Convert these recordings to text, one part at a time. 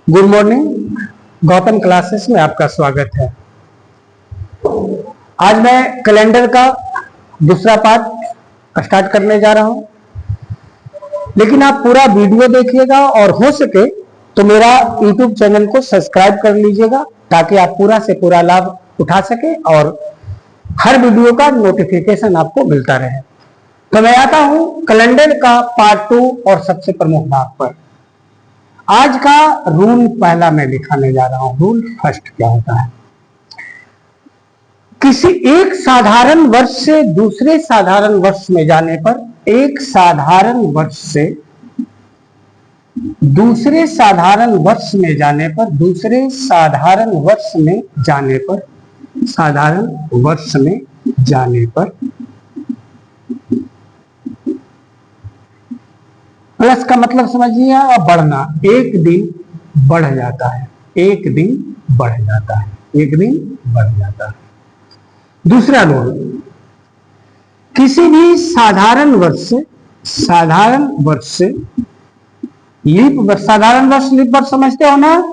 Good morning, Gautam classes में आपका स्वागत है। आज मैं कैलेंडर का दूसरा पार्ट स्टार्ट करने जा रहा हूं, लेकिन आप पूरा वीडियो देखिएगा और हो सके तो मेरा यूट्यूब चैनल को सब्सक्राइब कर लीजिएगा ताकि आप पूरा से पूरा लाभ उठा सके और हर वीडियो का नोटिफिकेशन आपको मिलता रहे। तो मैं आता हूं कैलेंडर का पार्ट 2 और सबसे प्रमुख भाग पर। आज का रूल पहला मैं दिखाने जा रहा हूं। रूल फर्स्ट क्या होता है? किसी एक साधारण वर्ष से दूसरे साधारण वर्ष में जाने पर, एक साधारण वर्ष से दूसरे साधारण वर्ष में जाने पर, दूसरे साधारण वर्ष में जाने पर, साधारण वर्ष में जाने पर प्लस का मतलब समझिए और बढ़ना, एक दिन बढ़ जाता है, एक दिन बढ़ जाता है, एक दिन बढ़ जाता है। दूसरा रूल, किसी भी साधारण वर्ष से, साधारण वर्ष से लीप वर्ष, साधारण वर्ष लीप वर्ष समझते हो ना?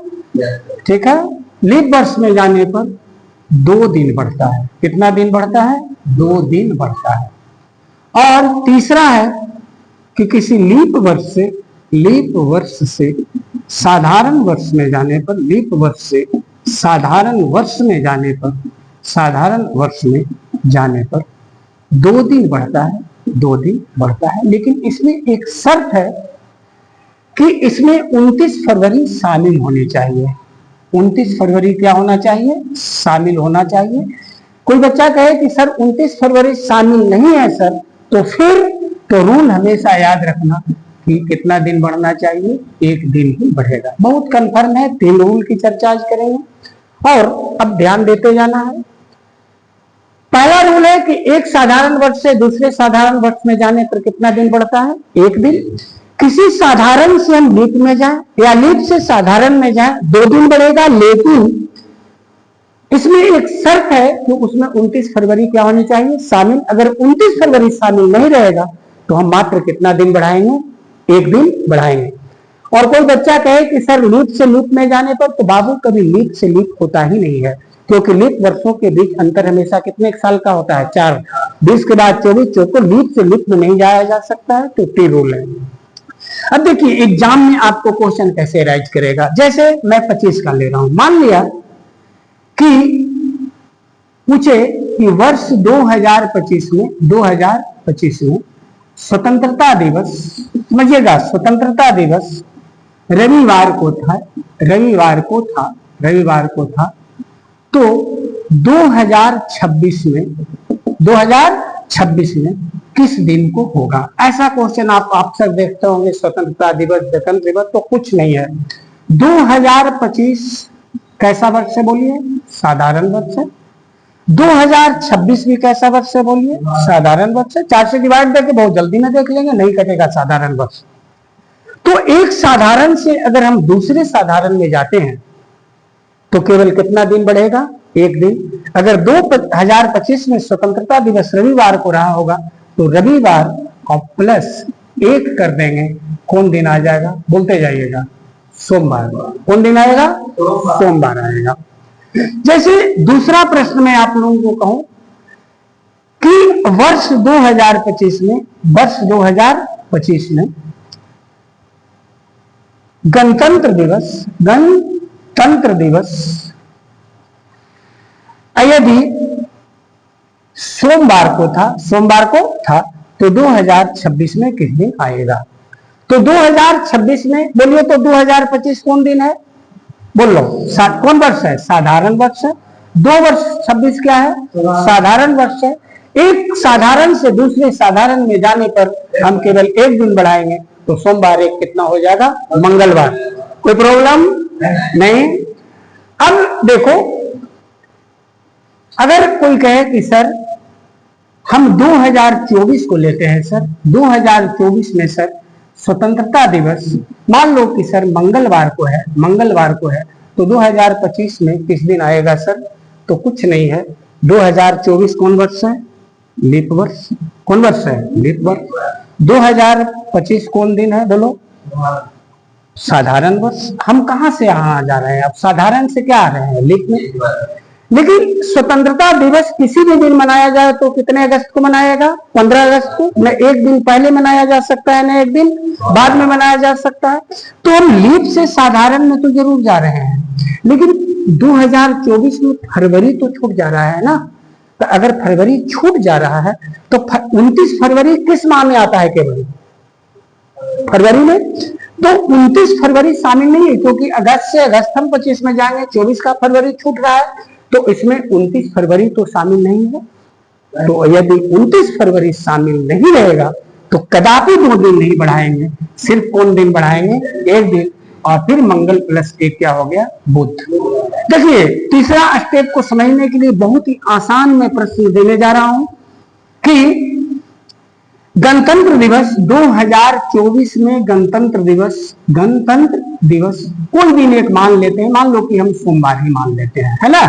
ठीक है। लीप वर्ष में जाने पर 2 दिन बढ़ता है। कितना दिन बढ़ता है? 2 दिन बढ़ता है। और तीसरा है कि किसी लीप वर्ष से साधारण वर्ष में जाने पर, लीप वर्ष से साधारण वर्ष में जाने पर, साधारण वर्ष में जाने पर 2 दिन बढ़ता है, 2 दिन बढ़ता है। लेकिन इसमें एक शर्त है कि इसमें 29 फरवरी शामिल होनी चाहिए। 29 फरवरी क्या होना चाहिए? शामिल होना चाहिए। कोई बच्चा कहे कि सर 29 फरवरी शामिल नहीं है सर, तो फिर तो रूल हमेशा याद रखना कि कितना दिन बढ़ना चाहिए, 1 दिन ही बढ़ेगा। बहुत कंफर्म है, 3 रूल की चर्चा आज करेंगे और अब ध्यान देते जाना है। पहला रूल है कि एक साधारण वर्ष से दूसरे साधारण वर्ष में जाने पर कितना दिन बढ़ता है? 1 दिन। किसी साधारण से हम लीप में जाएं या लीप से साधारण में जाएं, 2 दिन बढ़ेगा। लेकिन इसमें एक शर्त है कि उसमें 29 फरवरी क्या होनी चाहिए? शामिल। अगर 29 फरवरी शामिल नहीं रहेगा तो हम मात्र कितना दिन बढ़ाएंगे? 1 दिन बढ़ाएंगे। और कोई बच्चा कहे कि सर लीप से लीप में जाने पर, तो बाबू कभी लीप से लीप होता ही नहीं है, क्योंकि लीप वर्षों के बीच अंतर हमेशा कितने साल का होता है? 4। 20 के बाद 24, तो लीप से लीप में नहीं जाया जा सकता है। तो 3 रूल है। अब देखिए एग्जाम में आपको क्वेश्चन कैसे राइज करेगा। जैसे मैं 25 का ले रहा हूं, मान लिया कि पूछे कि वर्ष 2025 में स्वतंत्रता दिवस, समझिएगा, स्वतंत्रता दिवस रविवार को था, रविवार को था। तो 2026 में किस दिन को होगा? ऐसा क्वेश्चन आप अक्सर देखते होंगे। स्वतंत्रता दिवस, गणतंत्र दिवस, तो कुछ नहीं है। 2025 कैसा वर्ष है बोलिए? साधारण वर्ष है। 2026 भी कैसा वर्ष है बोलिए? साधारण वर्ष है। 4 से डिवाइड करके बहुत जल्दी में देख लेंगे, नहीं कटेगा साधारण वर्ष। तो एक साधारण से अगर हम दूसरे साधारण में जाते हैं तो केवल कितना दिन बढ़ेगा? 1 दिन। अगर 2025 में स्वतंत्रता दिवस रविवार को रहा होगा तो रविवार और प्लस 1 कर देंगे, कौन दिन आ जाएगा? बोलते जाइएगा, सोमवार। कौन दिन आएगा? सोमवार आएगा। जैसे दूसरा प्रश्न में आप लोगों को कहूं कि वर्ष 2025 में गणतंत्र दिवस यदि सोमवार को था तो 2026 में किस दिन आएगा? तो 2026 में बोलिए, तो 2025 कौन दिन है? बोल लो, कौन वर्ष है? साधारण वर्ष है। 2 वर्ष 26 क्या है? साधारण वर्ष है। एक साधारण से दूसरे साधारण में जाने पर हम केवल 1 दिन बढ़ाएंगे, तो सोमवार 1 कितना हो जाएगा? मंगलवार। कोई प्रॉब्लम नहीं। अब देखो, अगर कोई कहे कि सर हम 2024 को लेते हैं, सर 2024 में सर स्वतंत्रता दिवस मान लो कि सर मंगलवार को है, तो 2025 में किस दिन आएगा सर? तो कुछ नहीं है। 2024 कौन वर्ष है? लीप वर्ष। कौन वर्ष है? लीप वर्ष। 2025 कौन दिन है? बोलो, साधारण वर्ष। हम कहां से यहां जा रहे हैं, अब साधारण से क्या आ रहे हैं, लीप में। लेकिन स्वतंत्रता दिवस किसी भी दिन मनाया जाए तो कितने अगस्त को मनाएगा, 15 अगस्त को। न एक दिन पहले मनाया जा सकता है, न एक दिन बाद में मनाया जा सकता है। तो हम लीप से साधारण में तो जरूर जा रहे हैं, लेकिन 2024 में फरवरी तो छूट जा रहा है ना। तो अगर फरवरी छूट जा रहा है तो 29 फरवरी किस माह में आता है, केवल फरवरी में। तो 29 फरवरी शामिल नहीं है, क्योंकि अगस्त से अगस्त हम 25 में जाएंगे, 24 का फरवरी छूट रहा है, तो इसमें 29 फरवरी तो शामिल नहीं है। तो यदि 29 फरवरी शामिल नहीं रहेगा तो कदापि 2 दिन नहीं बढ़ाएंगे, सिर्फ कौन दिन बढ़ाएंगे, 1 दिन। और फिर मंगल प्लस 1 क्या हो गया, बुध। देखिए तीसरा स्टेप को समझने के लिए बहुत ही आसान मैं प्रश्न देने जा रहा हूं कि गणतंत्र दिवस 2024 में गणतंत्र दिवस कोई दिन एक मान लेते हैं, मान लो कि हम सोमवार ही मान लेते हैं, है ना।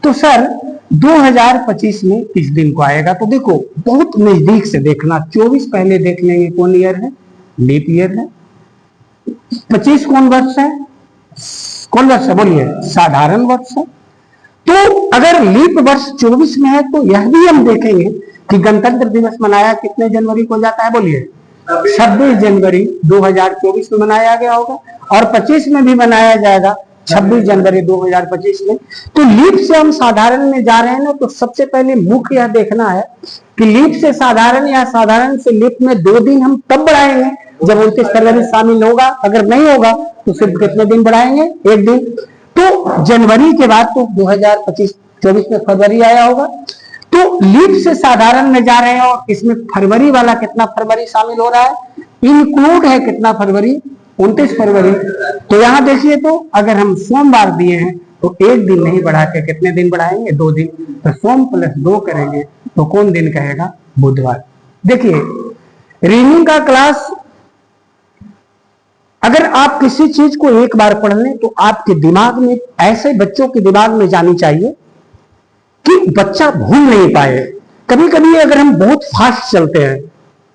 तो सर 2025 में किस दिन को आएगा, तो देखो बहुत नजदीक से देखना, 24 पहले देख लेंगे कौन ईयर है, लीप ईयर है। 25 कौन वर्ष है, कौन वर्ष है बोलिए, साधारण वर्ष है। तो अगर लीप वर्ष 24 में है तो यह भी हम देखेंगे कि गणतंत्र दिवस मनाया कितने जनवरी को जाता है, बोलिए 26 जनवरी 2024 में मनाया गया होगा, और 25 में भी मनाया जाएगा 26 जनवरी 2025 में। तो लीप से हम साधारण में जा रहे हैं ना, तो सबसे पहले मुख्य यह देखना है कि लीप से साधारण या साधारण से लीप में 2 दिन हम तब बढ़ाएंगे जब 29 फरवरी शामिल होगा। अगर नहीं होगा तो सिर्फ कितने दिन बढ़ाएंगे, 1 दिन। तो जनवरी के बाद तो 2025-24 में फरवरी आया होगा। तो लीप से साधारण में जा रहे हैं, और इसमें फरवरी वाला कितना फरवरी शामिल हो रहा है, इंक्लूड है कितना फरवरी, 29 फरवरी। तो यहां देखिए, तो अगर हम सोमवार दिए हैं तो 1 दिन नहीं बढ़ा के कितने दिन बढ़ाएंगे, 2 दिन। तो सोम प्लस 2 करेंगे तो कौन दिन कहेगा, बुधवार। देखिए रीडिंग का क्लास अगर आप किसी चीज को एक बार पढ़ लें तो आपके दिमाग में, ऐसे बच्चों के दिमाग में जानी चाहिए कि बच्चा भूल नहीं पाए। कभी कभी अगर हम बहुत फास्ट चलते हैं,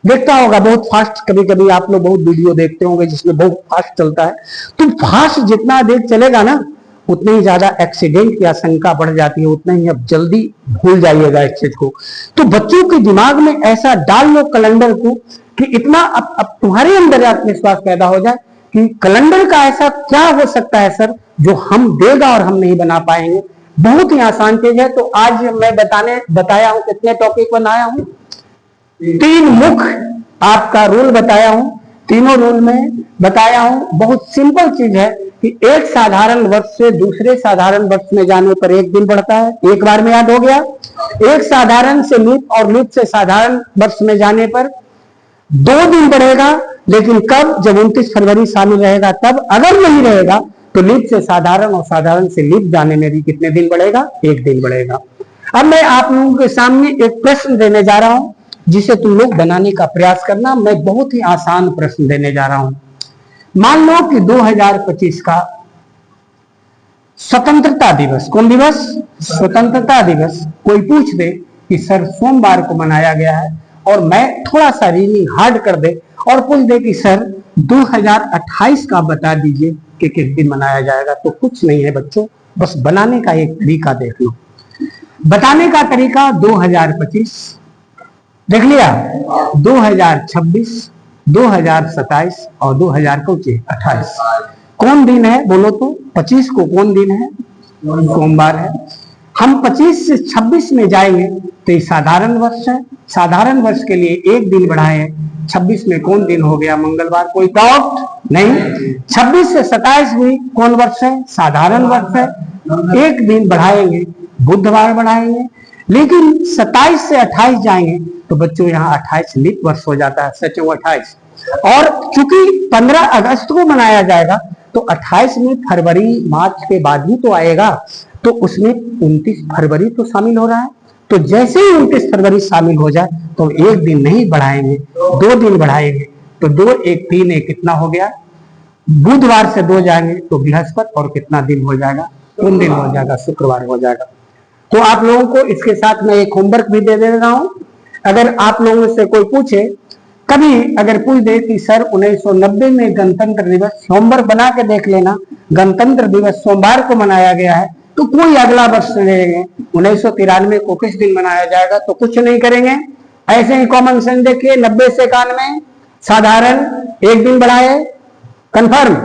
देखता होगा बहुत फास्ट, कभी कभी आप लोग बहुत वीडियो देखते होंगे जिसमें बहुत फास्ट चलता है, तो फास्ट जितना देर चलेगा ना उतनी ही ज्यादा एक्सीडेंट की आशंका बढ़ जाती है, उतना ही अब जल्दी भूल जाइएगा इस चीज को। तो बच्चों के दिमाग में ऐसा डाल लो कैलेंडर को कि इतना अब तुम्हारे अंदर आत्मविश्वास पैदा हो जाए कि कैलेंडर का ऐसा क्या हो सकता है सर जो हम देगा और हम नहीं बना पाएंगे। बहुत ही आसान चीज है। तो आज मैं बताया हूं, कितने टॉपिक बनाया हूं, 3 मुख्य आपका रूल बताया हूं। तीनों रूल में बताया हूं, बहुत सिंपल चीज है कि एक साधारण वर्ष से दूसरे साधारण वर्ष में जाने पर 1 दिन बढ़ता है, एक बार में याद हो गया। एक साधारण से लीप और लीप से साधारण वर्ष में जाने पर 2 दिन बढ़ेगा, लेकिन कब, जब 29 फरवरी शामिल रहेगा तब। अगर नहीं रहेगा तो लीप से साधारण और साधारण से लीप जाने में भी कितने दिन बढ़ेगा, 1 दिन बढ़ेगा। अब मैं आप लोगों के सामने एक प्रश्न देने जा रहा हूं जिसे तुम लोग बनाने का प्रयास करना। मैं बहुत ही आसान प्रश्न देने जा रहा हूं। मान लो कि 2025 का स्वतंत्रता दिवस, कौन दिवस, स्वतंत्रता दिवस, कोई पूछ दे कि सर सोमवार को मनाया गया है, और मैं थोड़ा सा रीडिंग हार्ड कर दे और पूछ दे कि सर 2028 का बता दीजिए कि किस दिन मनाया जाएगा। तो कुछ नहीं है बच्चों, बस बनाने का एक तरीका देख लो। बताने का तरीका 2025 देख लिया, 2026, 2027 और 2028 कौन दिन है बोलो तो। 25 को कौन दिन है, सोमवार है। हम 25 से 26 में जाएंगे तो ये साधारण वर्ष है। साधारण वर्ष के लिए 1 दिन बढ़ाए, 26 में कौन दिन हो गया, मंगलवार। कोई डाउट नहीं। 26 से 27 भी कौन वर्ष है, साधारण वर्ष है। 1 दिन बढ़ाएंगे, बुधवार बढ़ाएंगे। लेकिन 27 से 28 जाएंगे तो बच्चों यहाँ 28 लीप वर्ष हो जाता है, सचो 28। और चूंकि 15 अगस्त को मनाया जाएगा तो 28 में फरवरी मार्च के बाद ही तो आएगा, तो उसमें 29 फरवरी तो शामिल हो रहा है। तो जैसे ही 29 फरवरी शामिल हो जाए तो 1 दिन नहीं बढ़ाएंगे, 2 दिन बढ़ाएंगे। तो 2 1 3 1 कितना हो गया, बुधवार से 2 जाएंगे तो बृहस्पति, और कितना दिन हो जाएगा, 3 दिन हो जाएगा, शुक्रवार हो जाएगा। तो आप लोगों को इसके साथ मैं एक होमवर्क भी दे रहा हूं। अगर आप लोगों से कोई पूछे कभी अगर पूछ दे कि सर 1990 में गणतंत्र दिवस होमवर्क बना के देख लेना, गणतंत्र दिवस सोमवार को मनाया गया है, तो कोई अगला वर्ष लेंगे 1993 को किस दिन मनाया जाएगा, तो कुछ नहीं करेंगे। ऐसे ही कॉमन सेंस देखिए, 90 से 91 साधारण एक दिन बढ़ाए, कंफर्म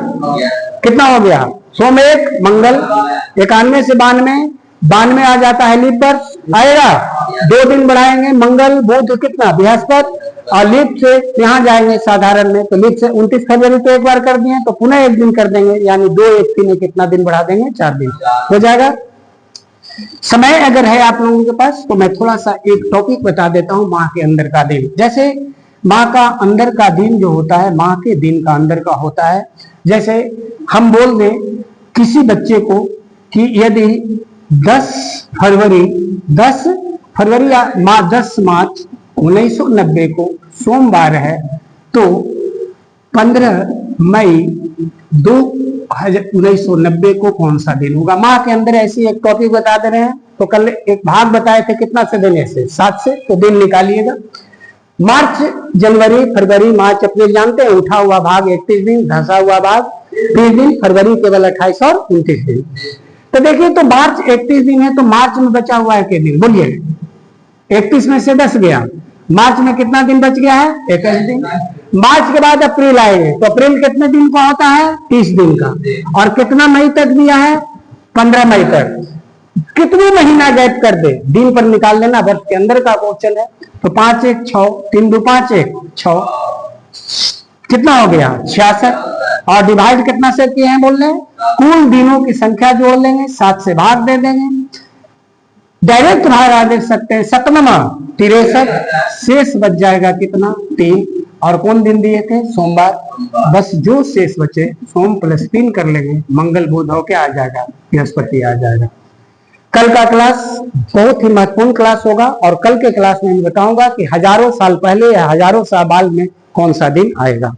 कितना हो गया, सोम एक मंगल, 91 से 92 आ जाता है लीप वर्ष आएगा, 2 दिन बढ़ाएंगे, मंगल बुध कितना बृहस्पति, और लीप से यहाँ जाएंगे साधारण में, तो लीप से 29 फरवरी तो एक बार कर दिए, तो पुनः एक दिन कर देंगे, यानी 2 1 3 कितना दिन बढ़ा देंगे, 4 दिन हो जाएगा। समय अगर है आप लोगों के पास तो मैं थोड़ा सा एक टॉपिक बता देता हूँ, माह के अंदर का दिन। जैसे माह का अंदर का दिन जो होता है, माह के दिन का अंदर का होता है। जैसे हम बोल दें किसी बच्चे को कि यदि 10 फरवरी या 10 मार्च 1990 को सोमवार है, तो 15 मई 1990 को कौन सा दिन होगा। माह के अंदर ऐसी एक टॉपिक बता दे रहे हैं, तो कल एक भाग बताए थे कितना से देने से, 7 से, तो दिन निकालिएगा। मार्च जनवरी फरवरी मार्च अप्रैल जानते हैं, उठा हुआ भाग 31 दिन, धंसा हुआ भाग 30 दिन, फरवरी केवल 28 और 29 दिन। तो देखिए, तो मार्च 31 दिन है, तो मार्च में बचा हुआ है कितने दिन, बोलिए। 31 में से 10 गया, मार्च में कितना दिन बच गया है, 21 दिन। मार्च के बाद अप्रैल आएंगे, तो अप्रैल कितने दिन का होता है, 30 दिन का, और कितना मई तक दिया है, 15 मई तक। कितने महीना गैप कर दे, दिन पर निकाल लेना, वर्ष के अंदर का क्वेश्चन है। तो 5 1 6, 3 2 5 1 6, कितना हो गया 66, और डिवाइड कितना से किए हैं बोल रहे हैं, कुल दिनों की संख्या जोड़ लेंगे, 7 से भाग दे देंगे, डायरेक्ट भाग दे सकते हैं, 57 63, शेष बच जाएगा कितना 3, और कौन दिन दिए थे, सोमवार। बस जो शेष बचे सोम प्लस 3 कर लेंगे, मंगल बुध होके आ जाएगा, बृहस्पति आ जाएगा। कल का क्लास बहुत ही महत्वपूर्ण क्लास होगा, और कल के क्लास में मैं बताऊंगा कि हजारों साल पहले या हजारों साल बाद में कौन सा दिन आएगा।